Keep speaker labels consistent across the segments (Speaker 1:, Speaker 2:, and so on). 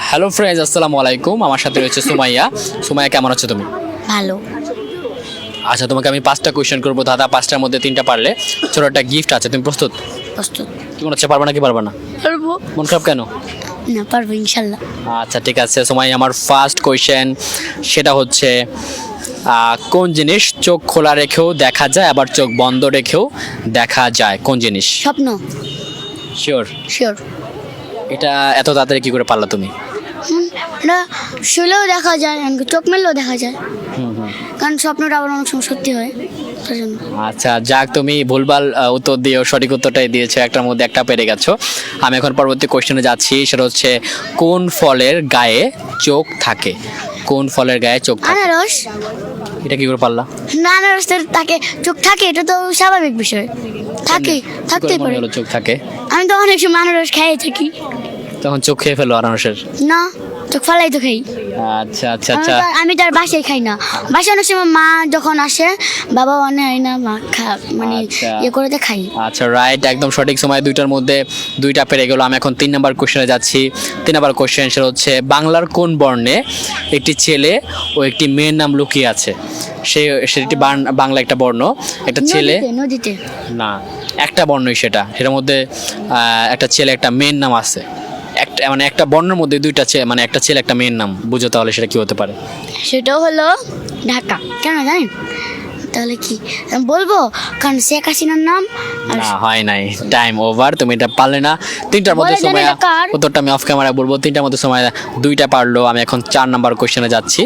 Speaker 1: Hello friends, আসসালামু আলাইকুম। আমার সাথে রয়েছে সুমাইয়া। সুমাইয়া, কেমন আছো তুমি?
Speaker 2: ভালো।
Speaker 1: আচ্ছা, তোমাকে আমি 5টা কোয়েশ্চেন করবো দাদা। 5টার মধ্যে 3টা পারলে ছোট একটা গিফট আছে। তুমি প্রস্তুত?
Speaker 2: প্রস্তুত।
Speaker 1: কি মনে হচ্ছে, পারবা নাকি পারবা না?
Speaker 2: পারবো।
Speaker 1: মন খারাপ কেন?
Speaker 2: না, পারবো ইনশাল্লাহ।
Speaker 1: আচ্ছা ঠিক আছে সুমাইয়া, আমার ফার্স্ট কোয়েশ্চেন সেটা হচ্ছে কোন জিনিস চোখ খোলা রেখেও দেখা যায় আবার চোখ বন্ধ রেখেও দেখা যায়? কোন জিনিস?
Speaker 2: স্বপ্ন।
Speaker 1: শিওর?
Speaker 2: শিওর।
Speaker 1: এটা এত তাড়াতাড়ি কি করে পারলা তুমি?
Speaker 2: এটা শুলেও দেখা যায়, এমনকি চোখ মেললেও দেখা যায়, কারণ স্বপ্নটা আবার অনেক সময় সত্যি হয়, তার জন্য।
Speaker 1: আচ্ছা যাক, তুমি ভুলভাল উত্তর দিয়েও সঠিক উত্তরটাই দিয়েছো, একটার মধ্যে একটা পেরে গেছো। আমি এখন পরবর্তী কোশ্চেনে যাচ্ছি, সেটা হচ্ছে কোন ফলের গায়ে চোখ থাকে? কোন ফলের গায়ে চোখ থাকে?
Speaker 2: আনারস।
Speaker 1: এটা কি করে পারলা?
Speaker 2: না, আনারসের তাকে চোখ থাকে, এটা তো স্বাভাবিক বিষয়। থাকে,
Speaker 1: কি করে
Speaker 2: থাকতেই
Speaker 1: মনে
Speaker 2: পারে।
Speaker 1: হলো চোখ থাকে?
Speaker 2: আমি তো অনেক সময় আনারস খাই থাকি।
Speaker 1: তখন চোখ খেয়ে ফেলো আনারসের?
Speaker 2: না, চোখ ফালাই তো খাই।
Speaker 1: আচ্ছা আচ্ছা আচ্ছা।
Speaker 2: আমি তার বাসায় খাই না। বাসায় অনেক সময় মা যখন আসে, বাবা অনেক না, মা মানে
Speaker 1: আচ্ছা।
Speaker 2: ইয়ে করে খাই।
Speaker 1: আচ্ছা রাইট, একদম সঠিক সময়। দুইটার মধ্যে দুইটা পেরে গেলো। আমি এখন 3 নম্বর কোশ্চেনে যাচ্ছি। 3 নম্বর কোশ্চেন সেটা হচ্ছে বাংলার কোন বর্ণে একটি ছেলে ও একটি মেয়ের নাম লুকিয়ে আছে? সেটি বাংলা একটা বর্ণ, একটা ছেলে।
Speaker 2: নদীতে।
Speaker 1: না, একটা বর্ণই সেটা। সেটার মধ্যে একটা ছেলে একটা মেয়ের নাম আছে। একটা মানে একটা বর্ণের মধ্যে দুইটা ছেলে, মানে একটা ছেলে একটা মেয়ের নাম। বুঝো তাহলে সেটা কি হতে পারে?
Speaker 2: সেটাও হলো ঢাকা। কেন জানেন? তাহলে কি আমি বলবো? কারণ শেখ হাসিনার নাম। আর
Speaker 1: না, হয় নাই, টাইম ওভার। তুমি এটা পারলে না। 3টার মধ্যে
Speaker 2: বলে দেন
Speaker 1: সময়,
Speaker 2: এটা কার?
Speaker 1: উত্তরটা আমি অফ ক্যামেরা বলবো। 3টার মধ্যে সময় 2টা পারলো। আমি এখন 4 নাম্বার কোশ্চেনে যাচ্ছি।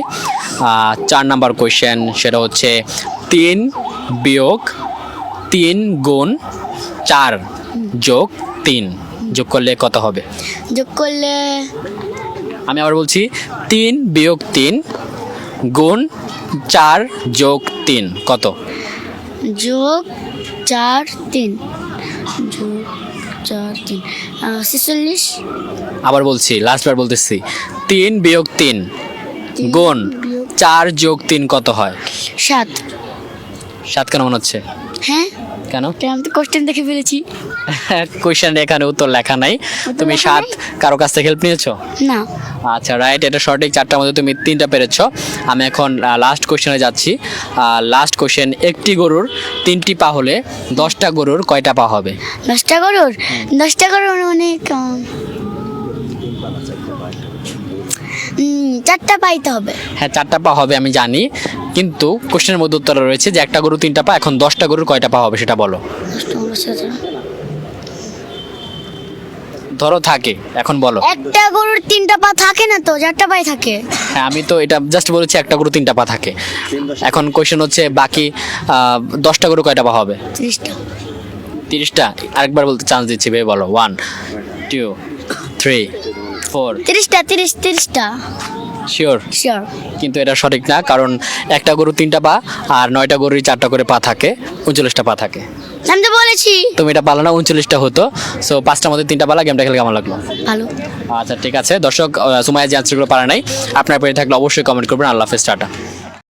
Speaker 1: 4 নাম্বার কোশ্চেন সেটা হচ্ছে 3 বিয়োগ 3 গুণ 4 যোগ 3 যোগ করলে কত হবে?
Speaker 2: যোগ করলে
Speaker 1: আমি আবার বলছি, 3 বিয়োগ 3 গুণ 4 যোগ 3 কত?
Speaker 2: যোগ 4 3 যোগ 4 3 46।
Speaker 1: আবার বলছি, লাস্টবার বলতেছি, 3 বিয়োগ 3 গুণ 4 যোগ 3 কত হয়?
Speaker 2: 7।
Speaker 1: 7 কেন মনে হচ্ছে?
Speaker 2: হ্যাঁ,
Speaker 1: কেন?
Speaker 2: আমি তো কোশ্চেন দেখে ফেলেছি।
Speaker 1: কোয়েশ্চেন এখানে উত্তর লেখা নাই। তুমি
Speaker 2: লেখা
Speaker 1: 7
Speaker 2: নাই?
Speaker 1: কারো কাছ থেকে হেল্প নিয়েছো?
Speaker 2: না।
Speaker 1: আচ্ছা রাইট, এটা সঠিক। 4টার মধ্যে তুমি 3টা পেরেছো। আমি এখন লাস্ট কোশ্চেনে যাচ্ছি। লাস্ট কোশ্চেন, একটি গরুর 3টি পা হলে 10টা গরুর কয়টা পা হবে?
Speaker 2: 10টা গরুর 10টা গরুর অনেক 4টা পাইতে হবে।
Speaker 1: হ্যাঁ, 4টা পা হবে আমি জানি, কিন্তু কোশ্চেনের মধ্যে উত্তর রয়েছে যে একটা গরু 3টা পা। এখন 10টা গরুর কয়টা পা হবে সেটা বলো।
Speaker 2: 10টা গরুর সাথে
Speaker 1: ধরো থাকে, এখন বলো।
Speaker 2: একটা গরুর 3টা পা থাকে না তো, 4টা পাই থাকে।
Speaker 1: হ্যাঁ, আমি তো এটা জাস্ট বলেছি একটা গরু 3টা পা থাকে। এখন কোশ্চেন হচ্ছে বাকি 10টা গরু কয়টা পা হবে?
Speaker 2: 30টা।
Speaker 1: 30টা? আরেকবার বলতে চান্স দিচ্ছি, ভেবে বলো। 1 2 3 4
Speaker 2: 30টা।
Speaker 1: শিওর?
Speaker 2: শিওর।
Speaker 1: কিন্তু এটা সঠিক না, কারণ একটা গরু 3টা পা আর 9টা গরুর 4টা করে পা থাকে, 39টা পা থাকে।
Speaker 2: আমি তো বলেছি।
Speaker 1: তুমি এটা পারলো না, 39টা হতো। সো 5টার মধ্যে 3টা পালা। গেমটা খেলে কেমন লাগলো?
Speaker 2: ভালো।
Speaker 1: আচ্ছা ঠিক আছে দর্শক, সুমাইয়া যে আনসারগুলো পারে নাই, আপনার পেরে থাকলে অবশ্যই কমেন্ট করবেন। আল্লাহ হাফেজ, টাটা।